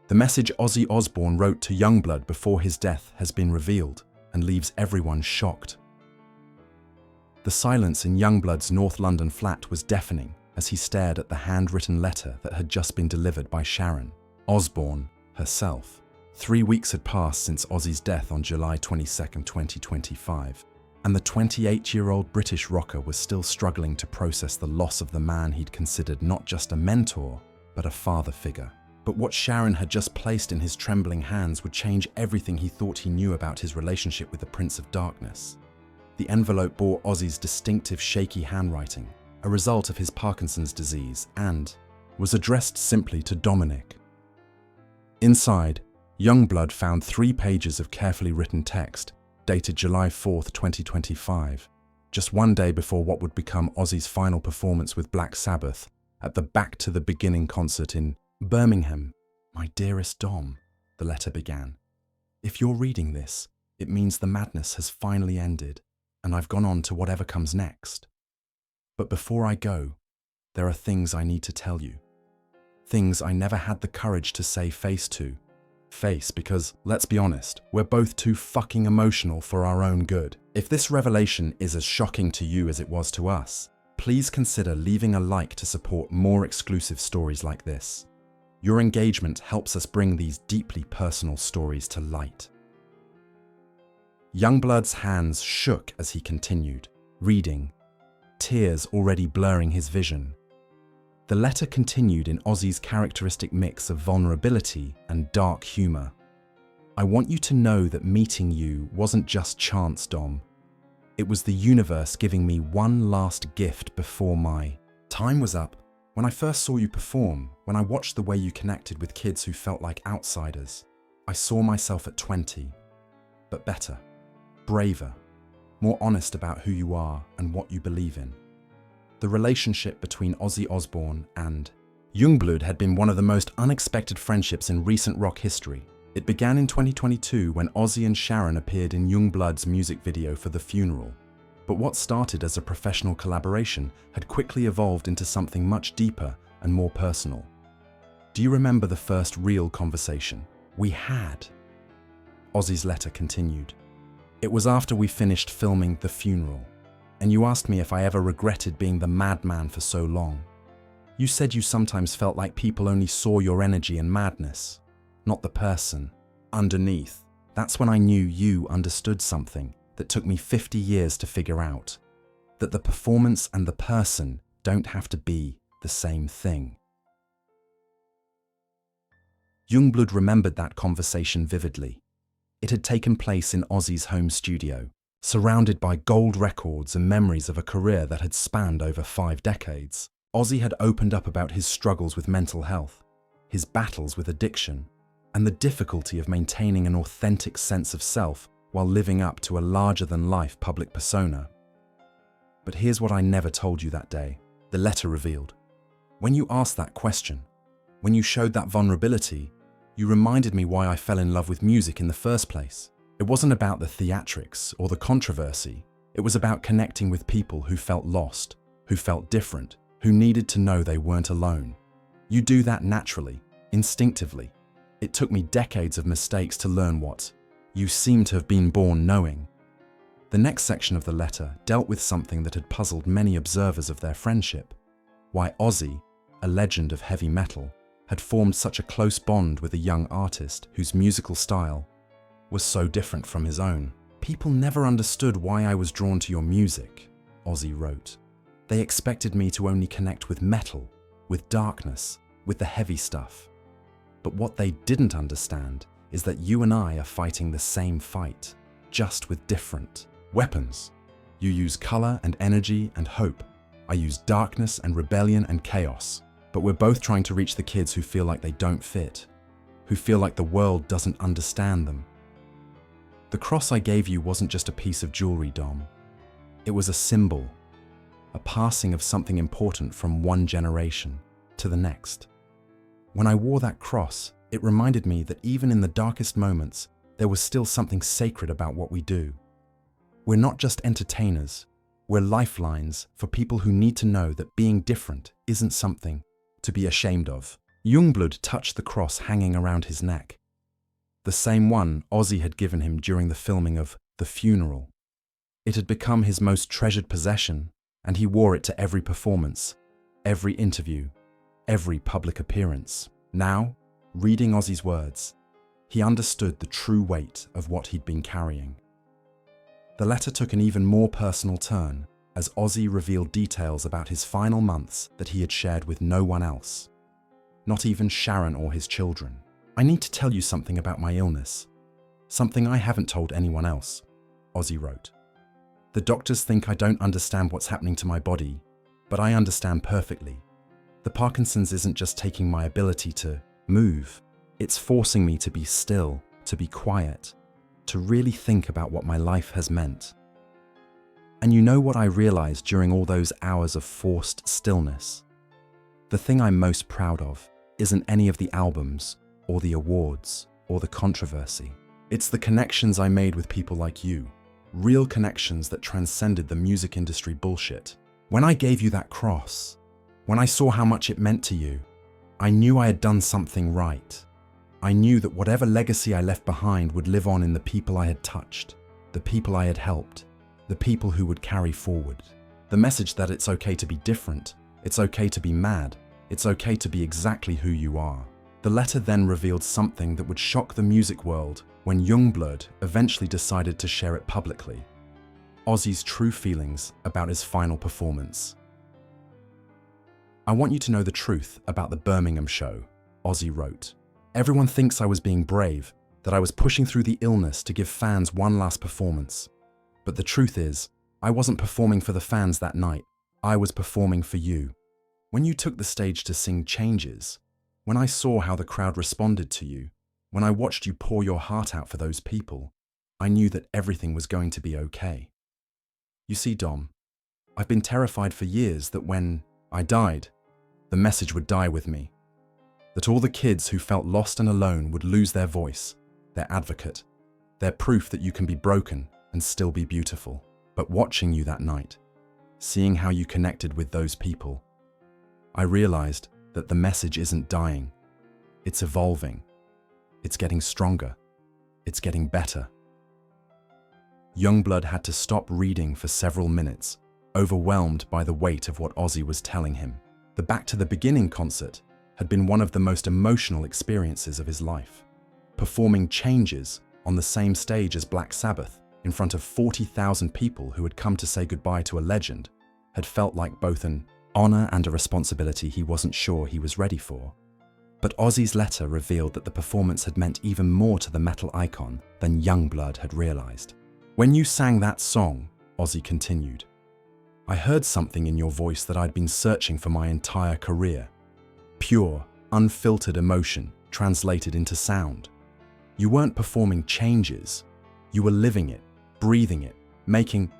The message Ozzy Osbourne wrote to YUNGBLUD before his death has been revealed and leaves everyone shocked. The silence in YUNGBLUD's North London flat was deafening as he stared at the handwritten letter that had just been delivered by Sharon Osbourne herself. 3 weeks had passed since Ozzy's death on July 22, 2025, and the 28-year-old British rocker was still struggling to process the loss of the man he'd considered not just a mentor, but a father figure. But what Sharon had just placed in his trembling hands would change everything he thought he knew about his relationship with the Prince of Darkness. The envelope bore Ozzy's distinctive shaky handwriting, a result of his Parkinson's disease, and was addressed simply to Dominic. Inside, YUNGBLUD found 3 pages of carefully written text, dated July 4, 2025, just one day before what would become Ozzy's final performance with Black Sabbath at the Back to the Beginning concert in Birmingham. "My dearest Dom," the letter began. "If you're reading this, it means the madness has finally ended, and I've gone on to whatever comes next. But before I go, there are things I need to tell you. Things I never had the courage to say face because, let's be honest, we're both too fucking emotional for our own good. If this revelation is as shocking to you as it was to us, please consider leaving a like to support more exclusive stories like this. Your engagement helps us bring these deeply personal stories to light." YUNGBLUD's hands shook as he continued, reading, tears already blurring his vision. The letter continued in Ozzy's characteristic mix of vulnerability and dark humor. "I want you to know that meeting you wasn't just chance, Dom. It was the universe giving me one last gift before my time was up. When I first saw you perform, when I watched the way you connected with kids who felt like outsiders, I saw myself at 20, but better, braver, more honest about who you are and what you believe in." The relationship between Ozzy Osbourne and YUNGBLUD had been one of the most unexpected friendships in recent rock history. It began in 2022 when Ozzy and Sharon appeared in YUNGBLUD's music video for The Funeral. But what started as a professional collaboration had quickly evolved into something much deeper and more personal. "Do you remember the first real conversation we had?" Ozzy's letter continued. "It was after we finished filming The Funeral, and you asked me if I ever regretted being the madman for so long. You said you sometimes felt like people only saw your energy and madness, not the person underneath. That's when I knew you understood something that took me 50 years to figure out, that the performance and the person don't have to be the same thing." YUNGBLUD remembered that conversation vividly. It had taken place in Ozzy's home studio, surrounded by gold records and memories of a career that had spanned over 5 decades. Ozzy had opened up about his struggles with mental health, his battles with addiction, and the difficulty of maintaining an authentic sense of self while living up to a larger-than-life public persona. "But here's what I never told you that day," the letter revealed. "When you asked that question, when you showed that vulnerability, you reminded me why I fell in love with music in the first place. It wasn't about the theatrics or the controversy. It was about connecting with people who felt lost, who felt different, who needed to know they weren't alone. You do that naturally, instinctively. It took me decades of mistakes to learn what you seem to have been born knowing." The next section of the letter dealt with something that had puzzled many observers of their friendship: why Ozzy, a legend of heavy metal, had formed such a close bond with a young artist whose musical style was so different from his own. "People never understood why I was drawn to your music," Ozzy wrote. "They expected me to only connect with metal, with darkness, with the heavy stuff. But what they didn't understand is that you and I are fighting the same fight, just with different weapons. You use color and energy and hope. I use darkness and rebellion and chaos. But we're both trying to reach the kids who feel like they don't fit, who feel like the world doesn't understand them. The cross I gave you wasn't just a piece of jewelry, Dom. It was a symbol, a passing of something important from one generation to the next. When I wore that cross, it reminded me that even in the darkest moments, there was still something sacred about what we do. We're not just entertainers, we're lifelines for people who need to know that being different isn't something to be ashamed of." YUNGBLUD touched the cross hanging around his neck, the same one Ozzy had given him during the filming of The Funeral. It had become his most treasured possession, and he wore it to every performance, every interview, every public appearance. Now, reading Ozzy's words, he understood the true weight of what he'd been carrying. The letter took an even more personal turn as Ozzy revealed details about his final months that he had shared with no one else, not even Sharon or his children. "I need to tell you something about my illness, something I haven't told anyone else," Ozzy wrote. "The doctors think I don't understand what's happening to my body, but I understand perfectly. The Parkinson's isn't just taking my ability to move, it's forcing me to be still, to be quiet, to really think about what my life has meant. And you know what I realized during all those hours of forced stillness? The thing I'm most proud of isn't any of the albums, or the awards, or the controversy. It's the connections I made with people like you, real connections that transcended the music industry bullshit. When I gave you that cross, when I saw how much it meant to you, I knew I had done something right. I knew that whatever legacy I left behind would live on in the people I had touched, the people I had helped, the people who would carry forward. The message that it's okay to be different, it's okay to be mad, it's okay to be exactly who you are." The letter then revealed something that would shock the music world when YUNGBLUD eventually decided to share it publicly: Ozzy's true feelings about his final performance. "I want you to know the truth about the Birmingham show," Ozzy wrote. "Everyone thinks I was being brave, that I was pushing through the illness to give fans one last performance. But the truth is, I wasn't performing for the fans that night. I was performing for you. When you took the stage to sing Changes, when I saw how the crowd responded to you, when I watched you pour your heart out for those people, I knew that everything was going to be okay. You see, Dom, I've been terrified for years that when I died, the message would die with me. That all the kids who felt lost and alone would lose their voice, their advocate, their proof that you can be broken and still be beautiful. But watching you that night, seeing how you connected with those people, I realized that the message isn't dying. It's evolving. It's getting stronger. It's getting better." YUNGBLUD had to stop reading for several minutes, overwhelmed by the weight of what Ozzy was telling him. The Back to the Beginning concert had been one of the most emotional experiences of his life. Performing Changes on the same stage as Black Sabbath in front of 40,000 people who had come to say goodbye to a legend had felt like both an honor and a responsibility he wasn't sure he was ready for. But Ozzy's letter revealed that the performance had meant even more to the metal icon than YUNGBLUD had realized. "When you sang that song," Ozzy continued, "I heard something in your voice that I'd been searching for my entire career. Pure, unfiltered emotion translated into sound. You weren't performing Changes, you were living it, breathing it, making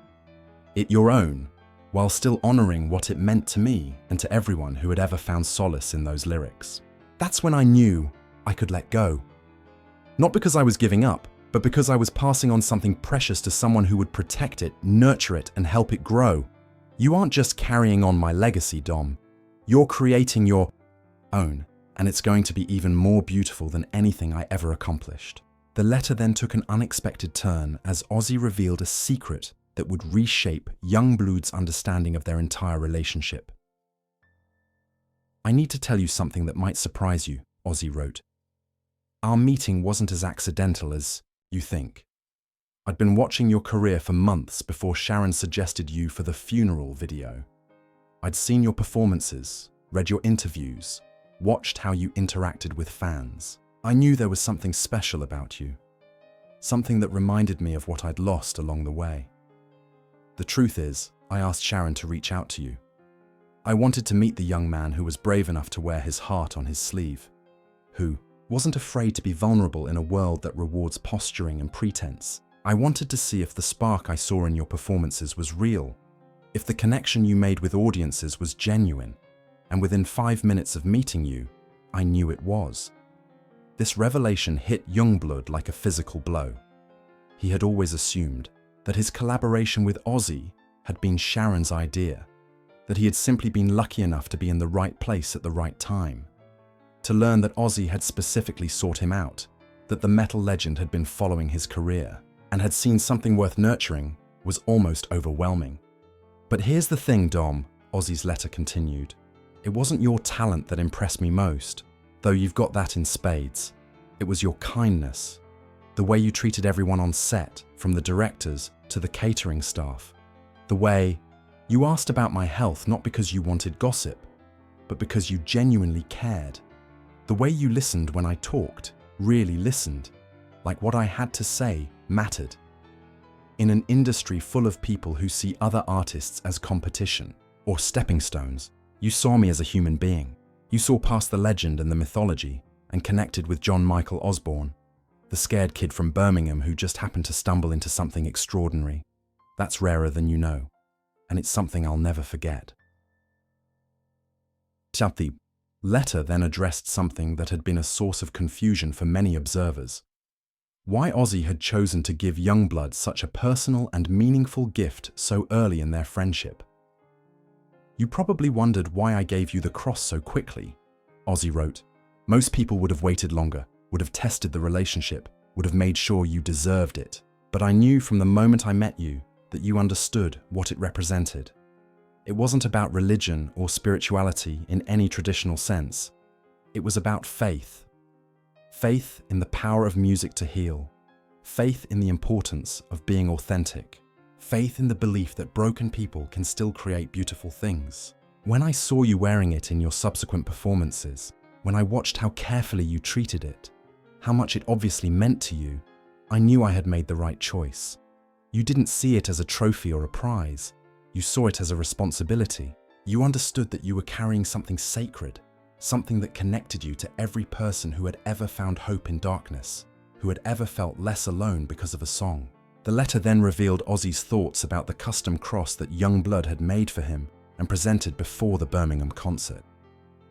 it your own, while still honoring what it meant to me and to everyone who had ever found solace in those lyrics. That's when I knew I could let go. Not because I was giving up, but because I was passing on something precious to someone who would protect it, nurture it, and help it grow. You aren't just carrying on my legacy, Dom. You're creating your own, and it's going to be even more beautiful than anything I ever accomplished." The letter then took an unexpected turn as Ozzy revealed a secret that would reshape YUNGBLUD's understanding of their entire relationship. "I need to tell you something that might surprise you," Ozzy wrote. "Our meeting wasn't as accidental as you think. I'd been watching your career for months before Sharon suggested you for the Funeral video. I'd seen your performances, read your interviews, watched how you interacted with fans. I knew there was something special about you, something that reminded me of what I'd lost along the way. The truth is, I asked Sharon to reach out to you. I wanted to meet the young man who was brave enough to wear his heart on his sleeve, who wasn't afraid to be vulnerable in a world that rewards posturing and pretense. I wanted to see if the spark I saw in your performances was real, if the connection you made with audiences was genuine, and within 5 minutes of meeting you, I knew it was." This revelation hit YUNGBLUD like a physical blow. He had always assumed that his collaboration with Ozzy had been Sharon's idea, that he had simply been lucky enough to be in the right place at the right time. To learn that Ozzy had specifically sought him out, that the metal legend had been following his career, and had seen something worth nurturing, was almost overwhelming. But here's the thing, Dom, Ozzy's letter continued. It wasn't your talent that impressed me most, though you've got that in spades. It was your kindness. The way you treated everyone on set, from the directors to the catering staff. The way you asked about my health not because you wanted gossip, but because you genuinely cared. The way you listened when I talked, really listened, like what I had to say mattered. In an industry full of people who see other artists as competition or stepping stones, you saw me as a human being. You saw past the legend and the mythology and connected with John Michael Osbourne, the scared kid from Birmingham who just happened to stumble into something extraordinary. That's rarer than you know, and it's something I'll never forget. The letter then addressed something that had been a source of confusion for many observers. Why Ozzy had chosen to give YUNGBLUD such a personal and meaningful gift so early in their friendship. You probably wondered why I gave you the cross so quickly, Ozzy wrote. Most people would have waited longer, would have tested the relationship, would have made sure you deserved it. But I knew from the moment I met you that you understood what it represented. It wasn't about religion or spirituality in any traditional sense. It was about faith. Faith in the power of music to heal. Faith in the importance of being authentic. Faith in the belief that broken people can still create beautiful things. When I saw you wearing it in your subsequent performances, when I watched how carefully you treated it, how much it obviously meant to you, I knew I had made the right choice. You didn't see it as a trophy or a prize. You saw it as a responsibility. You understood that you were carrying something sacred, something that connected you to every person who had ever found hope in darkness, who had ever felt less alone because of a song. The letter then revealed Ozzy's thoughts about the custom cross that YUNGBLUD had made for him and presented before the Birmingham concert.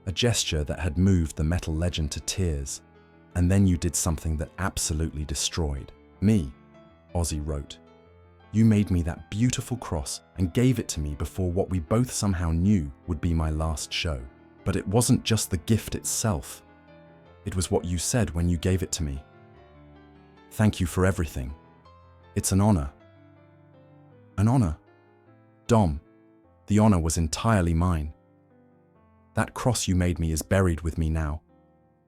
A gesture that had moved the metal legend to tears. And then you did something that absolutely destroyed me, Ozzy wrote. You made me that beautiful cross and gave it to me before what we both somehow knew would be my last show. But it wasn't just the gift itself. It was what you said when you gave it to me. Thank you for everything. It's an honor. An honor? Dom, the honor was entirely mine. That cross you made me is buried with me now,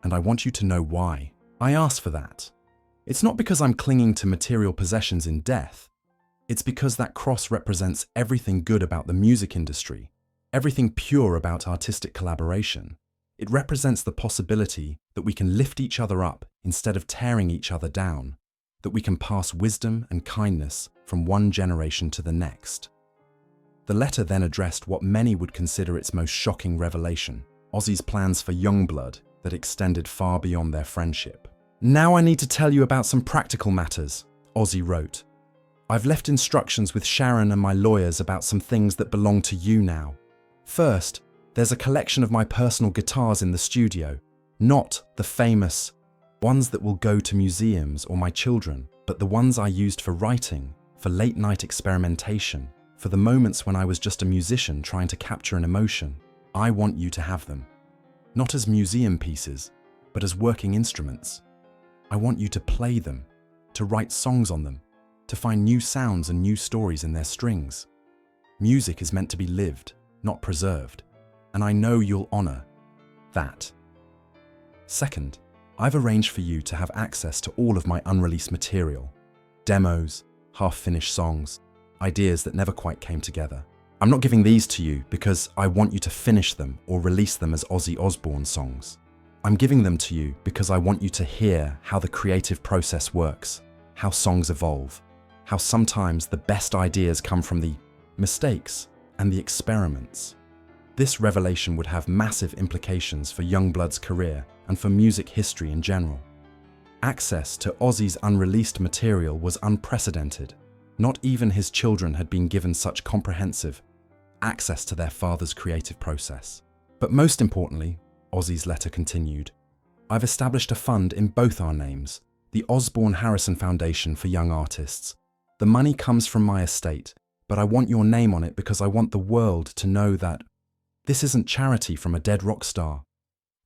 and I want you to know why. I asked for that. It's not because I'm clinging to material possessions in death. It's because that cross represents everything good about the music industry, everything pure about artistic collaboration. It represents the possibility that we can lift each other up instead of tearing each other down, that we can pass wisdom and kindness from one generation to the next. The letter then addressed what many would consider its most shocking revelation, Ozzy's plans for YUNGBLUD that extended far beyond their friendship. Now I need to tell you about some practical matters, Ozzy wrote. I've left instructions with Sharon and my lawyers about some things that belong to you now. First, there's a collection of my personal guitars in the studio, not the famous ones that will go to museums or my children, but the ones I used for writing, for late-night experimentation, for the moments when I was just a musician trying to capture an emotion. I want you to have them. Not as museum pieces, but as working instruments. I want you to play them, to write songs on them, to find new sounds and new stories in their strings. Music is meant to be lived, not preserved, and I know you'll honor that. Second, I've arranged for you to have access to all of my unreleased material, demos, half-finished songs, ideas that never quite came together. I'm not giving these to you because I want you to finish them or release them as Ozzy Osbourne songs. I'm giving them to you because I want you to hear how the creative process works, how songs evolve, how sometimes the best ideas come from the mistakes and the experiments. This revelation would have massive implications for YUNGBLUD's career and for music history in general. Access to Ozzy's unreleased material was unprecedented. Not even his children had been given such comprehensive access to their father's creative process. But most importantly, Ozzy's letter continued, I've established a fund in both our names, the Osbourne Harrison Foundation for Young Artists. The money comes from my estate, but I want your name on it because I want the world to know that this isn't charity from a dead rock star.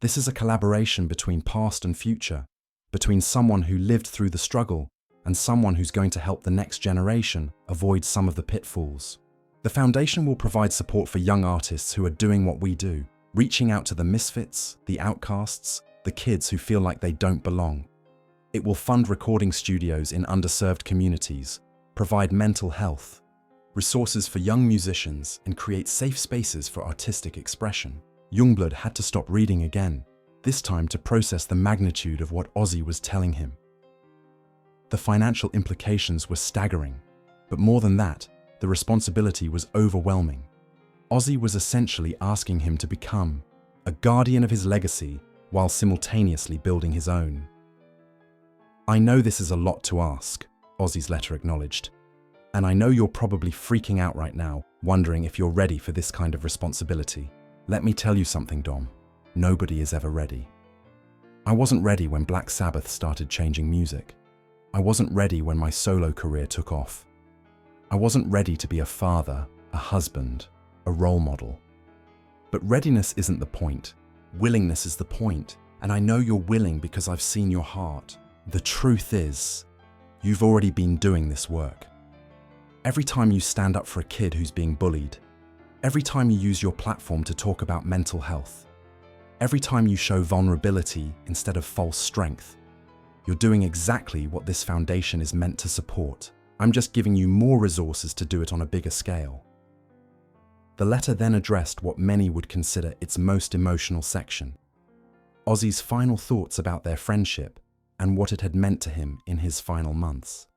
This is a collaboration between past and future, between someone who lived through the struggle and someone who's going to help the next generation avoid some of the pitfalls. The foundation will provide support for young artists who are doing what we do, reaching out to the misfits, the outcasts, the kids who feel like they don't belong. It will fund recording studios in underserved communities, provide mental health, resources for young musicians, and create safe spaces for artistic expression. YUNGBLUD had to stop reading again, this time to process the magnitude of what Ozzy was telling him. The financial implications were staggering, but more than that, the responsibility was overwhelming. Ozzy was essentially asking him to become a guardian of his legacy while simultaneously building his own. "I know this is a lot to ask," Ozzy's letter acknowledged, "and I know you're probably freaking out right now, wondering if you're ready for this kind of responsibility. Let me tell you something, Dom. Nobody is ever ready. I wasn't ready when Black Sabbath started changing music. I wasn't ready when my solo career took off. I wasn't ready to be a father, a husband, a role model. But readiness isn't the point. Willingness is the point, and I know you're willing because I've seen your heart. The truth is, you've already been doing this work. Every time you stand up for a kid who's being bullied, every time you use your platform to talk about mental health, every time you show vulnerability instead of false strength, you're doing exactly what this foundation is meant to support. I'm just giving you more resources to do it on a bigger scale." The letter then addressed what many would consider its most emotional section: Ozzy's final thoughts about their friendship and what it had meant to him in his final months.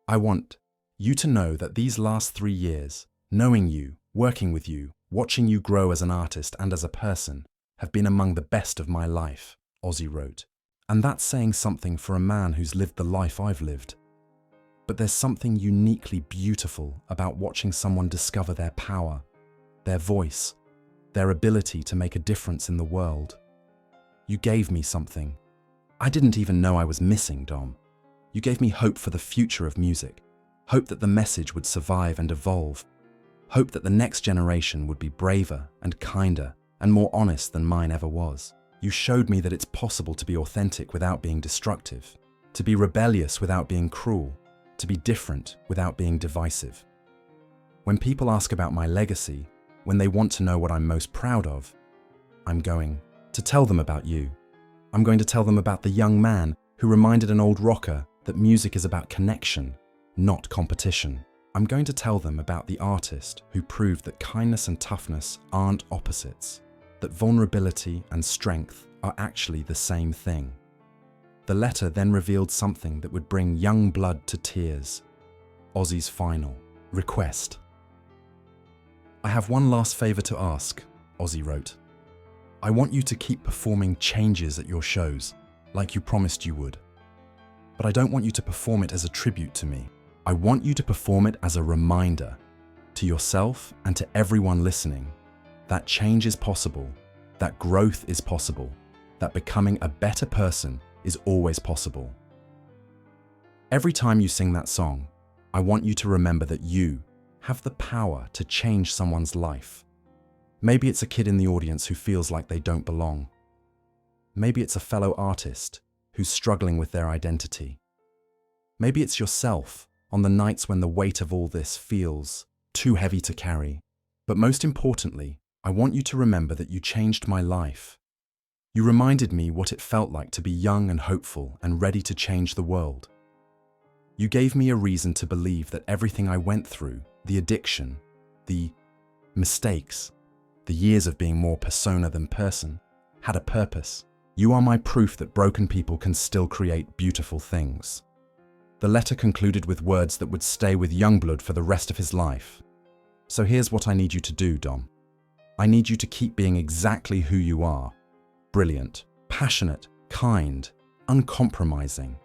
"I want you to know that these last 3 years, knowing you, working with you, watching you grow as an artist and as a person, have been among the best of my life," Ozzy wrote. "And that's saying something for a man who's lived the life I've lived. But there's something uniquely beautiful about watching someone discover their power, their voice, their ability to make a difference in the world. You gave me something I didn't even know I was missing, Dom. You gave me hope for the future of music, hope that the message would survive and evolve, hope that the next generation would be braver and kinder and more honest than mine ever was. You showed me that it's possible to be authentic without being destructive, to be rebellious without being cruel, to be different without being divisive. When people ask about my legacy, when they want to know what I'm most proud of, I'm going to tell them about you. I'm going to tell them about the young man who reminded an old rocker that music is about connection, not competition. I'm going to tell them about the artist who proved that kindness and toughness aren't opposites, that vulnerability and strength are actually the same thing." The letter then revealed something that would bring YUNGBLUD to tears: Ozzy's final request. "I have one last favor to ask," Ozzy wrote. "I want you to keep performing Changes at your shows, like you promised you would. But I don't want you to perform it as a tribute to me. I want you to perform it as a reminder to yourself and to everyone listening that change is possible, that growth is possible, that becoming a better person is always possible. Every time you sing that song, I want you to remember that you have the power to change someone's life. Maybe it's a kid in the audience who feels like they don't belong. Maybe it's a fellow artist who's struggling with their identity. Maybe it's yourself on the nights when the weight of all this feels too heavy to carry. But most importantly, I want you to remember that you changed my life. You reminded me what it felt like to be young and hopeful and ready to change the world. You gave me a reason to believe that everything I went through, the addiction, the mistakes, the years of being more persona than person, had a purpose. You are my proof that broken people can still create beautiful things." The letter concluded with words that would stay with YUNGBLUD for the rest of his life. "So here's what I need you to do, Dom. I need you to keep being exactly who you are. Brilliant, passionate, kind, uncompromising.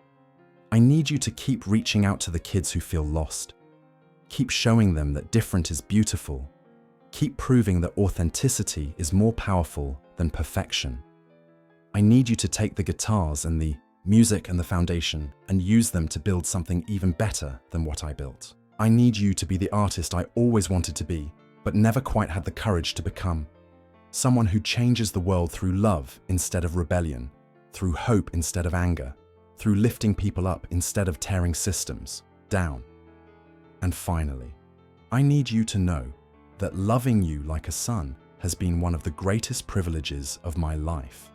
I need you to keep reaching out to the kids who feel lost. Keep showing them that different is beautiful. Keep proving that authenticity is more powerful than perfection. I need you to take the guitars and the music and the foundation and use them to build something even better than what I built. I need you to be the artist I always wanted to be, but never quite had the courage to become. Someone who changes the world through love instead of rebellion, through hope instead of anger, through lifting people up instead of tearing systems down. And finally, I need you to know that loving you like a son has been one of the greatest privileges of my life.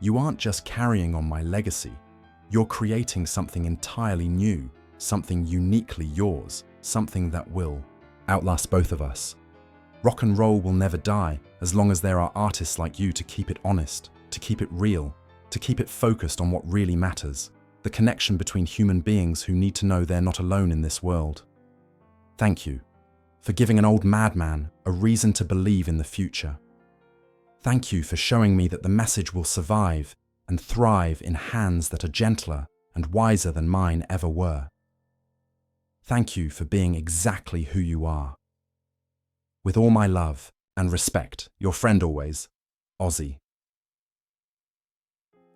You aren't just carrying on my legacy, you're creating something entirely new, something uniquely yours, something that will outlast both of us. Rock and roll will never die as long as there are artists like you to keep it honest, to keep it real, to keep it focused on what really matters, the connection between human beings who need to know they're not alone in this world. Thank you for giving an old madman a reason to believe in the future. Thank you for showing me that the message will survive and thrive in hands that are gentler and wiser than mine ever were. Thank you for being exactly who you are. With all my love and respect, your friend always, Ozzy.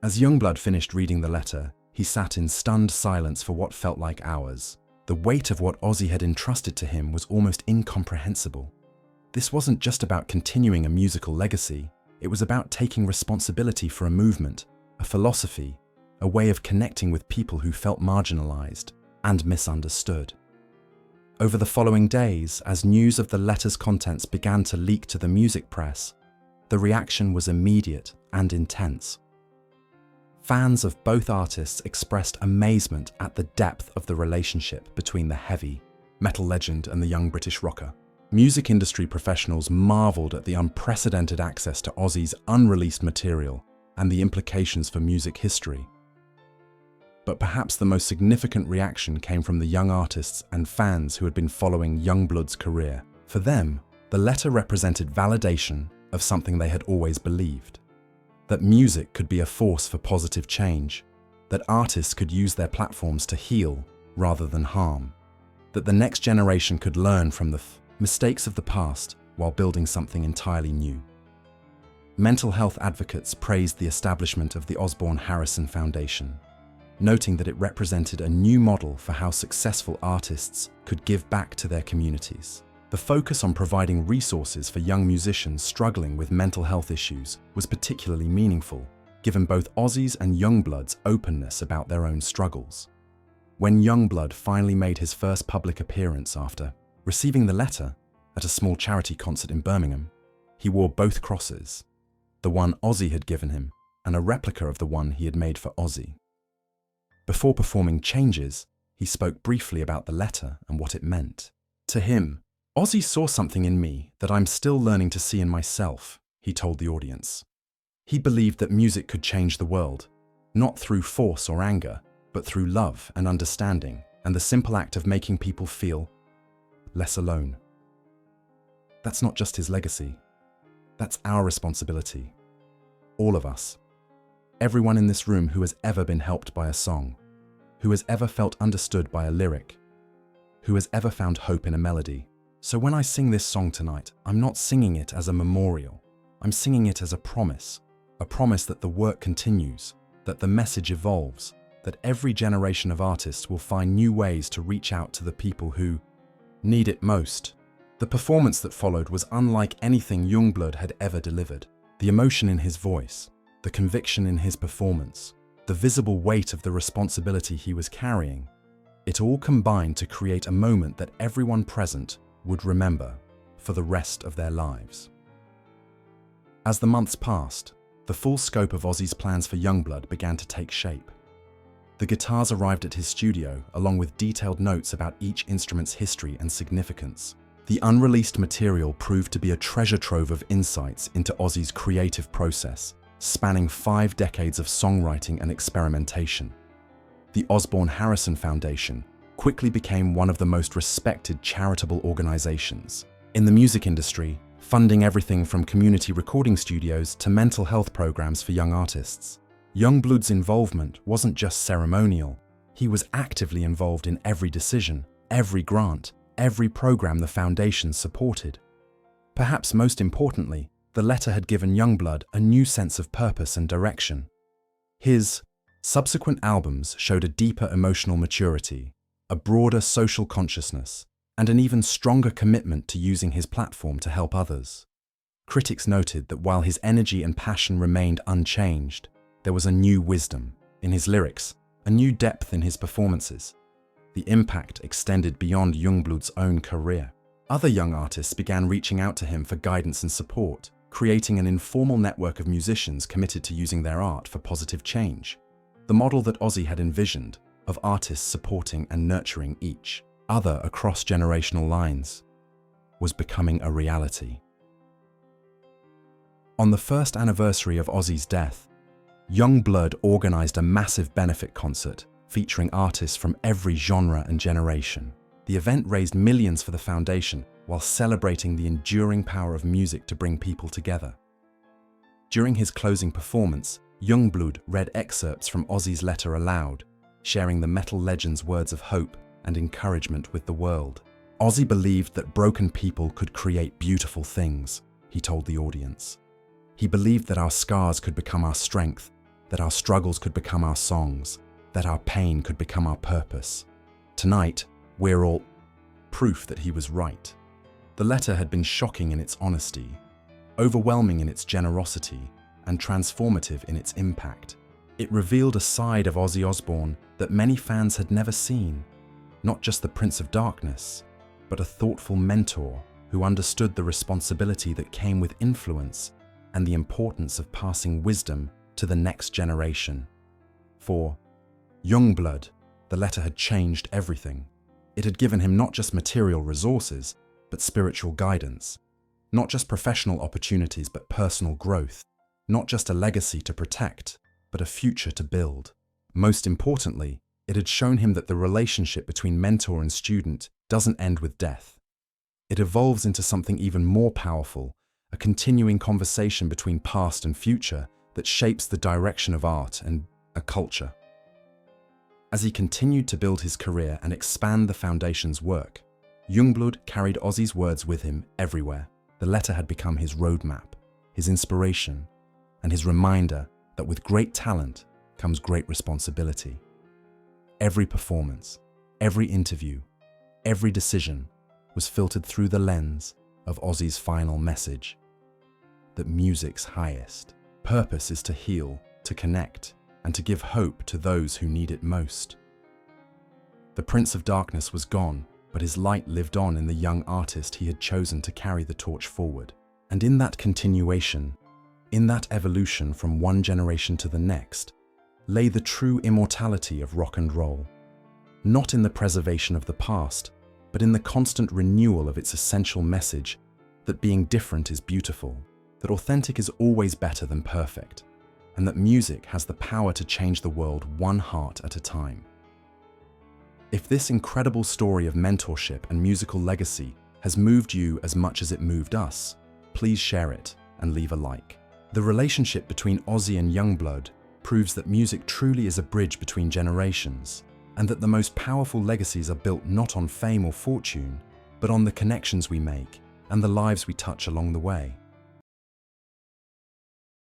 As YUNGBLUD finished reading the letter, he sat in stunned silence for what felt like hours. The weight of what Ozzy had entrusted to him was almost incomprehensible. This wasn't just about continuing a musical legacy, it was about taking responsibility for a movement, a philosophy, a way of connecting with people who felt marginalized and misunderstood. Over the following days, as news of the letter's contents began to leak to the music press, the reaction was immediate and intense. Fans of both artists expressed amazement at the depth of the relationship between the heavy metal legend and the young British rocker. Music industry professionals marveled at the unprecedented access to Ozzy's unreleased material and the implications for music history. But perhaps the most significant reaction came from the young artists and fans who had been following YUNGBLUD's career. For them, the letter represented validation of something they had always believed. That music could be a force for positive change, that artists could use their platforms to heal rather than harm, that the next generation could learn from the mistakes of the past while building something entirely new. Mental health advocates praised the establishment of the Osbourne Harrison Foundation, noting that it represented a new model for how successful artists could give back to their communities. The focus on providing resources for young musicians struggling with mental health issues was particularly meaningful, given both Ozzy's and YUNGBLUD's openness about their own struggles. When YUNGBLUD finally made his first public appearance after receiving the letter at a small charity concert in Birmingham, he wore both crosses, the one Ozzy had given him and a replica of the one he had made for Ozzy. Before performing Changes, he spoke briefly about the letter and what it meant. To him, Ozzy saw something in me that I'm still learning to see in myself, he told the audience. He believed that music could change the world, not through force or anger, but through love and understanding, and the simple act of making people feel less alone. That's not just his legacy. That's our responsibility. All of us. Everyone in this room who has ever been helped by a song, who has ever felt understood by a lyric, who has ever found hope in a melody. So when I sing this song tonight, I'm not singing it as a memorial. I'm singing it as a promise that the work continues, that the message evolves, that every generation of artists will find new ways to reach out to the people who need it most. The performance that followed was unlike anything YUNGBLUD had ever delivered. The emotion in his voice, the conviction in his performance, the visible weight of the responsibility he was carrying, it all combined to create a moment that everyone present would remember for the rest of their lives. As the months passed, the full scope of Ozzy's plans for YUNGBLUD began to take shape. The guitars arrived at his studio along with detailed notes about each instrument's history and significance. The unreleased material proved to be a treasure trove of insights into Ozzy's creative process, spanning 5 decades of songwriting and experimentation. The Osbourne Harrison Foundation quickly became one of the most respected charitable organizations in the music industry, funding everything from community recording studios to mental health programs for young artists. YUNGBLUD's involvement wasn't just ceremonial. He was actively involved in every decision, every grant, every program the foundation supported. Perhaps most importantly, the letter had given YUNGBLUD a new sense of purpose and direction. His subsequent albums showed a deeper emotional maturity, a broader social consciousness, and an even stronger commitment to using his platform to help others. Critics noted that while his energy and passion remained unchanged, there was a new wisdom in his lyrics, a new depth in his performances. The impact extended beyond YUNGBLUD's own career. Other young artists began reaching out to him for guidance and support, creating an informal network of musicians committed to using their art for positive change. The model that Ozzy had envisioned, of artists supporting and nurturing each other across generational lines, was becoming a reality. On the first anniversary of Ozzy's death, YUNGBLUD organized a massive benefit concert featuring artists from every genre and generation. The event raised millions for the foundation while celebrating the enduring power of music to bring people together. During his closing performance, YUNGBLUD read excerpts from Ozzy's letter aloud, sharing the metal legend's words of hope and encouragement with the world. Ozzy believed that broken people could create beautiful things, he told the audience. He believed that our scars could become our strength, that our struggles could become our songs, that our pain could become our purpose. Tonight, we're all proof that he was right. The letter had been shocking in its honesty, overwhelming in its generosity, and transformative in its impact. It revealed a side of Ozzy Osbourne that many fans had never seen, not just the Prince of Darkness, but a thoughtful mentor who understood the responsibility that came with influence and the importance of passing wisdom to the next generation. For YUNGBLUD, the letter had changed everything. It had given him not just material resources, but spiritual guidance, not just professional opportunities, but personal growth, not just a legacy to protect, but a future to build. Most importantly, it had shown him that the relationship between mentor and student doesn't end with death. It evolves into something even more powerful, a continuing conversation between past and future that shapes the direction of art and a culture. As he continued to build his career and expand the foundation's work, YUNGBLUD carried Ozzy's words with him everywhere. The letter had become his roadmap, his inspiration, and his reminder that with great talent comes great responsibility. Every performance, every interview, every decision was filtered through the lens of Ozzy's final message: that music's highest purpose is to heal, to connect, and to give hope to those who need it most. The Prince of Darkness was gone, but his light lived on in the young artist he had chosen to carry the torch forward. And in that continuation, in that evolution from one generation to the next, lay the true immortality of rock and roll. Not in the preservation of the past, but in the constant renewal of its essential message that being different is beautiful, that authentic is always better than perfect, and that music has the power to change the world one heart at a time. If this incredible story of mentorship and musical legacy has moved you as much as it moved us, please share it and leave a like. The relationship between Ozzy and YUNGBLUD proves that music truly is a bridge between generations, and that the most powerful legacies are built not on fame or fortune, but on the connections we make and the lives we touch along the way.